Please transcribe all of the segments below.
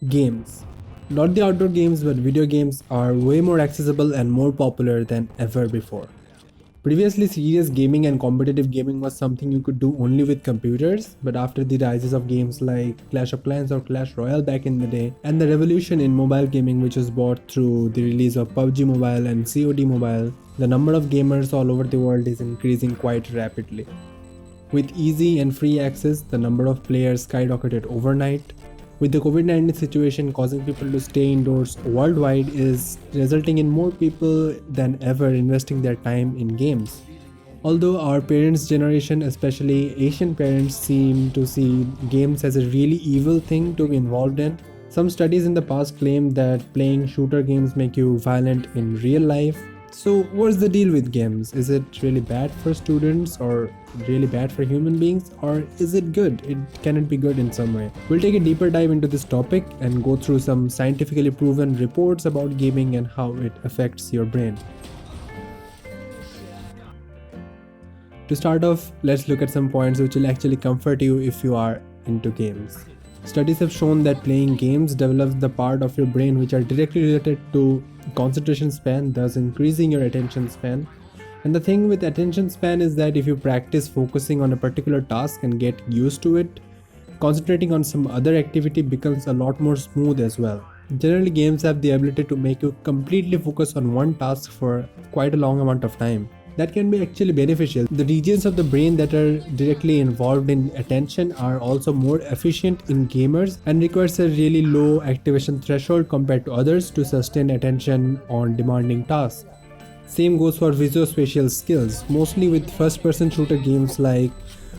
Games. Not the outdoor games, but video games are way more accessible and more popular than ever before. Previously, serious gaming and competitive gaming was something you could do only with computers, but after the rises of games like Clash of Clans or Clash Royale back in the day, and the revolution in mobile gaming which was brought through the release of PUBG Mobile and COD Mobile, the number of gamers all over the world is increasing quite rapidly. With easy and free access, the number of players skyrocketed overnight. With the COVID-19 situation causing people to stay indoors worldwide is resulting in more people than ever investing their time in games. Although our parents' generation, especially Asian parents, seem to see games as a really evil thing to be involved in, some studies in the past claim that playing shooter games make you violent in real life. So what's the deal with games? Is it really bad for students or really bad for human beings, or is it good? Can it be good in some way? We'll take a deeper dive into this topic and go through some scientifically proven reports about gaming and how it affects your brain. To start off, let's look at some points which will actually comfort you if you are into games. Studies have shown that playing games develops the part of your brain which are directly related to concentration span, thus increasing your attention span. And the thing with attention span is that if you practice focusing on a particular task and get used to it, concentrating on some other activity becomes a lot more smooth as well. Generally, games have the ability to make you completely focus on one task for quite a long amount of time. That can be actually beneficial. The regions of the brain that are directly involved in attention are also more efficient in gamers and requires a really low activation threshold compared to others to sustain attention on demanding tasks. Same goes for visuospatial skills, mostly with first-person shooter games like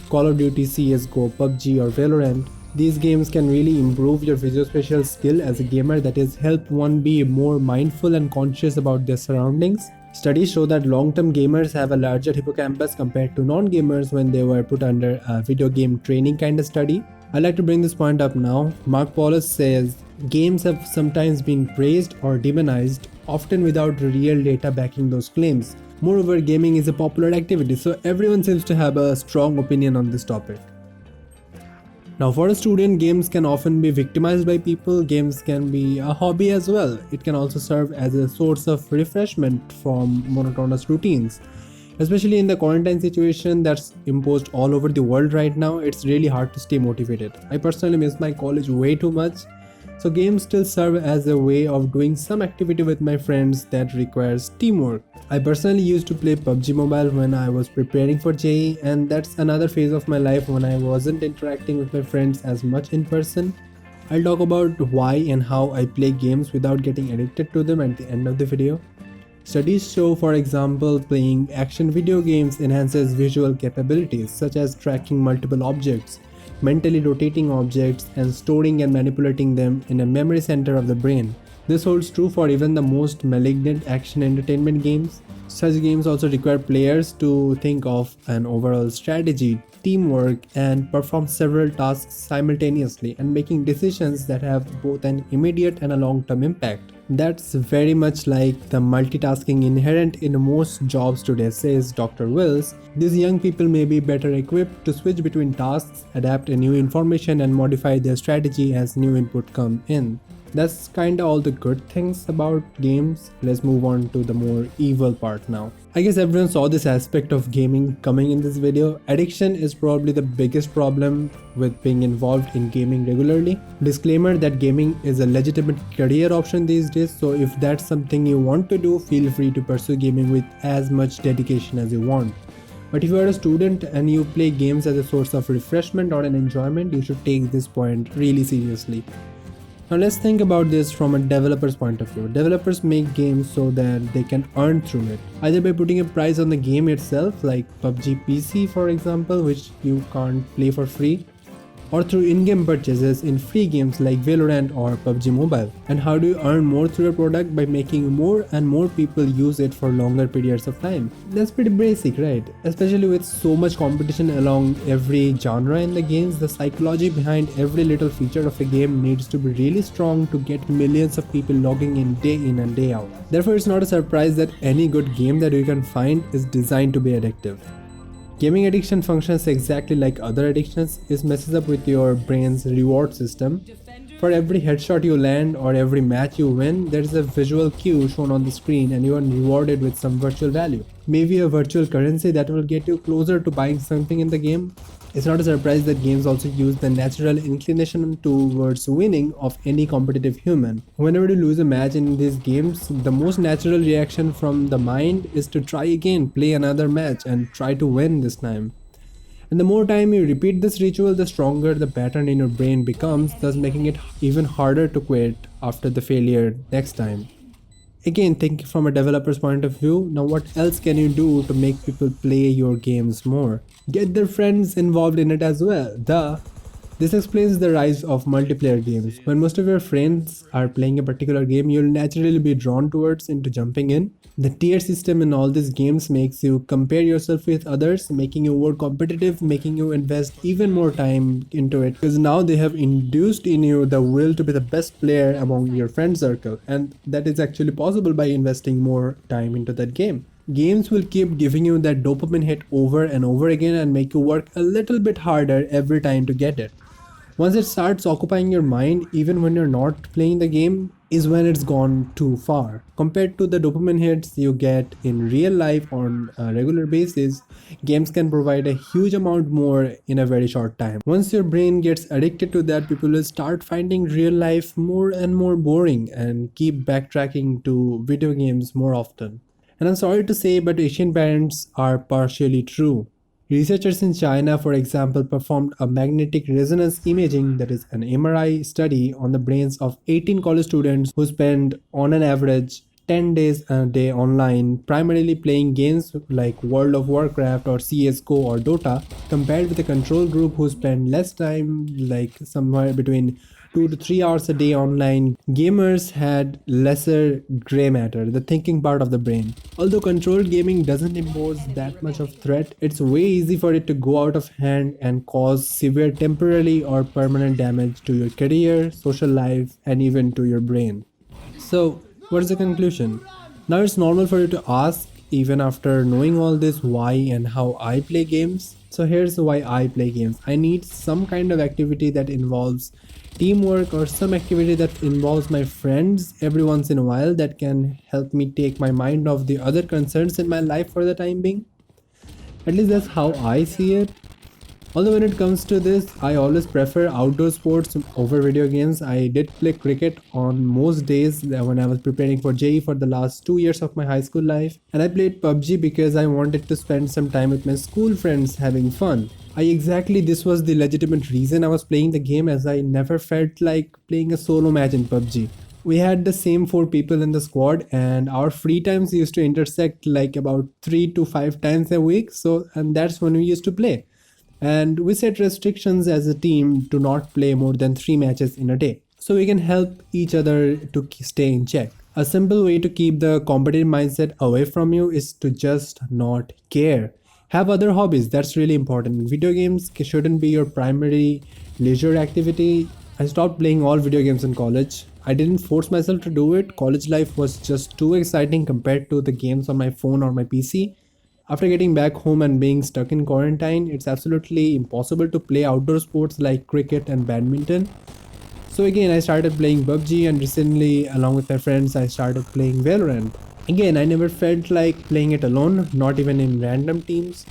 Call of Duty, CSGO, PUBG or Valorant. These games can really improve your visuospatial skill as a gamer, that is, help one be more mindful and conscious about their surroundings. Studies show that long-term gamers have a larger hippocampus compared to non-gamers when they were put under a video game training kind of study. I'd like to bring this point up now. Mark Paulus says, games have sometimes been praised or demonized, often without real data backing those claims. Moreover, gaming is a popular activity, so everyone seems to have a strong opinion on this topic. Now, for a student, games can often be victimized by people. Games can be a hobby as well. It can also serve as a source of refreshment from monotonous routines. Especially in the quarantine situation that's imposed all over the world right now, it's really hard to stay motivated. I personally miss my college way too much. So games still serve as a way of doing some activity with my friends that requires teamwork. I personally used to play PUBG Mobile when I was preparing for JEE, and that's another phase of my life when I wasn't interacting with my friends as much in person. I'll talk about why and how I play games without getting addicted to them at the end of the video. Studies show, for example, playing action video games enhances visual capabilities such as tracking multiple objects, mentally rotating objects, and storing and manipulating them in a memory center of the brain. This holds true for even the most malignant action entertainment games. Such games also require players to think of an overall strategy, teamwork, and perform several tasks simultaneously and making decisions that have both an immediate and a long-term impact. That's very much like the multitasking inherent in most jobs today, says Dr. Wills. These young people may be better equipped to switch between tasks, adapt a new information, and modify their strategy as new input come in. That's kinda all the good things about games. Let's move on to the more evil part now. I guess everyone saw this aspect of gaming coming in this video. Addiction is probably the biggest problem with being involved in gaming regularly. Disclaimer that gaming is a legitimate career option these days, so if that's something you want to do, feel free to pursue gaming with as much dedication as you want. But if you are a student and you play games as a source of refreshment or an enjoyment, you should take this point really seriously. Now let's think about this from a developer's point of view. Developers make games so that they can earn through it, either by putting a price on the game itself, like PUBG PC for example, which you can't play for free, or through in-game purchases in free games like Valorant or PUBG Mobile. And how do you earn more through your product? By making more and more people use it for longer periods of time. That's pretty basic, right? Especially with so much competition along every genre in the games, the psychology behind every little feature of a game needs to be really strong to get millions of people logging in and day out. Therefore, it's not a surprise that any good game that you can find is designed to be addictive. Gaming addiction functions exactly like other addictions. It messes up with your brain's reward system. For every headshot you land or every match you win, there is a visual cue shown on the screen and you are rewarded with some virtual value. Maybe a virtual currency that will get you closer to buying something in the game. It's not a surprise that games also use the natural inclination towards winning of any competitive human. Whenever you lose a match in these games, the most natural reaction from the mind is to try again, play another match, and try to win this time. And the more time you repeat this ritual, the stronger the pattern in your brain becomes, thus making it even harder to quit after the failure next time. Again, think from a developer's point of view. Now, what else can you do to make people play your games more? Get their friends involved in it as well. This explains the rise of multiplayer games. When most of your friends are playing a particular game, you'll naturally be drawn towards into jumping in. The tier system in all these games makes you compare yourself with others, making you more competitive, making you invest even more time into it. Because now they have induced in you the will to be the best player among your friend circle, and that is actually possible by investing more time into that game. Games will keep giving you that dopamine hit over and over again and make you work a little bit harder every time to get it. Once it starts occupying your mind, even when you're not playing the game, is when it's gone too far. Compared to the dopamine hits you get in real life on a regular basis, games can provide a huge amount more in a very short time. Once your brain gets addicted to that, people will start finding real life more and more boring and keep backtracking to video games more often. And I'm sorry to say, but Asian parents are partially true. Researchers in China, for example, performed a magnetic resonance imaging, that is an MRI study, on the brains of 18 college students who spend on an average 10 days a day online, primarily playing games like World of Warcraft or CSGO or Dota, compared with a control group who spend less time, like somewhere between 2 to 3 hours a day online. Gamers had lesser gray matter, the thinking part of the brain. Although controlled gaming doesn't impose that much of threat, it's way easy for it to go out of hand and cause severe temporary or permanent damage to your career, social life, and even to your brain. So, what is the conclusion? Now it's normal for you to ask, even after knowing all this, why and how I play games. So here's why I play games. I need some kind of activity that involves teamwork or some activity that involves my friends every once in a while that can help me take my mind off the other concerns in my life for the time being. At least that's how I see it. Although when it comes to this, I always prefer outdoor sports over video games. I did play cricket on most days when I was preparing for JEE for the last 2 years of my high school life. And I played PUBG because I wanted to spend some time with my school friends having fun. This was the legitimate reason I was playing the game, as I never felt like playing a solo match in PUBG. We had the same 4 people in the squad and our free times used to intersect like about 3 to 5 times a week. And that's when we used to play. And we set restrictions as a team to not play more than 3 matches in a day, so we can help each other to stay in check. A simple way to keep the competitive mindset away from you is to just not care. Have other hobbies, that's really important. Video games shouldn't be your primary leisure activity. I stopped playing all video games in college. I didn't force myself to do it. College life was just too exciting compared to the games on my phone or my PC. After getting back home and being stuck in quarantine, it's absolutely impossible to play outdoor sports like cricket and badminton. So again, I started playing PUBG, and recently, along with my friends, I started playing Valorant. Again, I never felt like playing it alone, not even in random teams.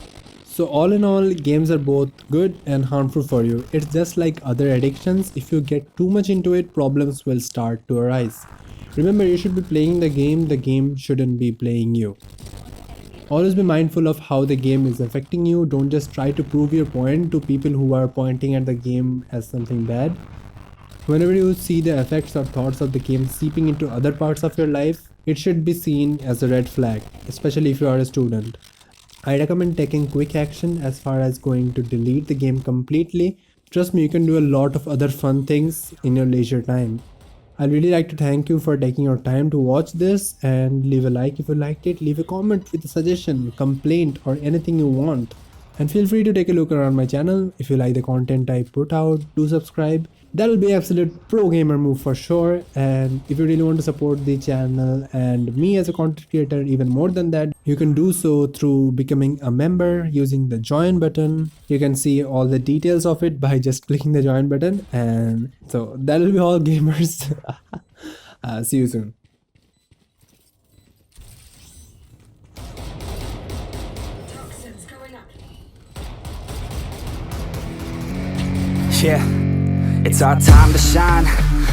So all in all, games are both good and harmful for you. It's just like other addictions. If you get too much into it, problems will start to arise. Remember, you should be playing the game shouldn't be playing you. Always be mindful of how the game is affecting you. Don't just try to prove your point to people who are pointing at the game as something bad. Whenever you see the effects or thoughts of the game seeping into other parts of your life, it should be seen as a red flag, especially if you are a student. I recommend taking quick action as far as going to delete the game completely. Trust me, you can do a lot of other fun things in your leisure time. I'd really like to thank you for taking your time to watch this, and leave a like if you liked it, leave a comment with a suggestion, complaint, or anything you want. And feel free to take a look around my channel. If you like the content I put out, do subscribe. That'll be absolute pro gamer move for sure. And if you really want to support the channel and me as a content creator even more than that, you can do so through becoming a member using the join button. You can see all the details of it by just clicking the join button. And so that'll be all, gamers. See you soon. Yeah, it's our time to shine.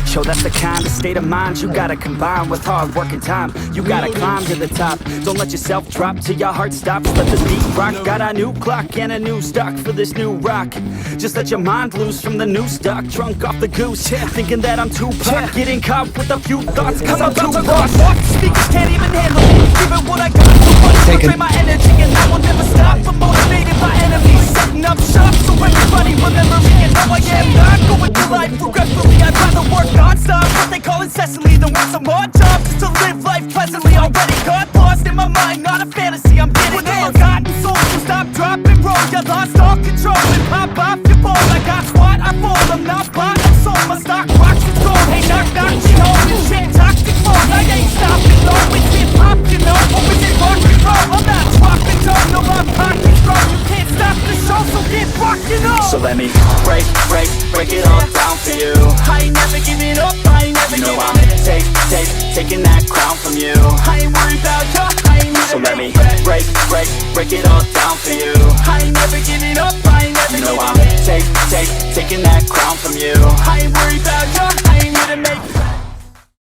Show that's the kind of state of mind you gotta combine with hard work and time. You gotta climb to the top. Don't let yourself drop till your heart stops. Let the beat rock. Got a new clock and a new stock for this new rock. Just let your mind loose from the new stock. Drunk off the goose, thinking that I'm too pop. Getting caught with a few thoughts cause I'm too lost. Speakers can't even handle it. Giving what I got so much to drain my energy, and I will never stop. I'm motivated by enemies, setting up shop so everybody remember me and how I am. Not going through life regretfully. I'd rather work non-stop, what they call incessantly, than want some more jobs just to live life pleasantly. Already got lost in my mind, not a fantasy, I'm getting with a forgotten soul. So stop, drop, and roll. You lost all control and pop off your ball. I got squat, I fall, I'm not bought, I'm sold. My stock rocks and gold. Hey, knock, knock, she home and shit, toxic mode. I ain't stopping though, it's hip hop, you know. Or is it rock and roll? I'm not dropping down, no, my pocket's grow. You can't stop the show, so get rockin' on. So let me break it all down for you. I ain't never giving up, I ain't never giving up. Taking that crown from you. I ain't worried about you, I ain't need. So let me break it all down for you.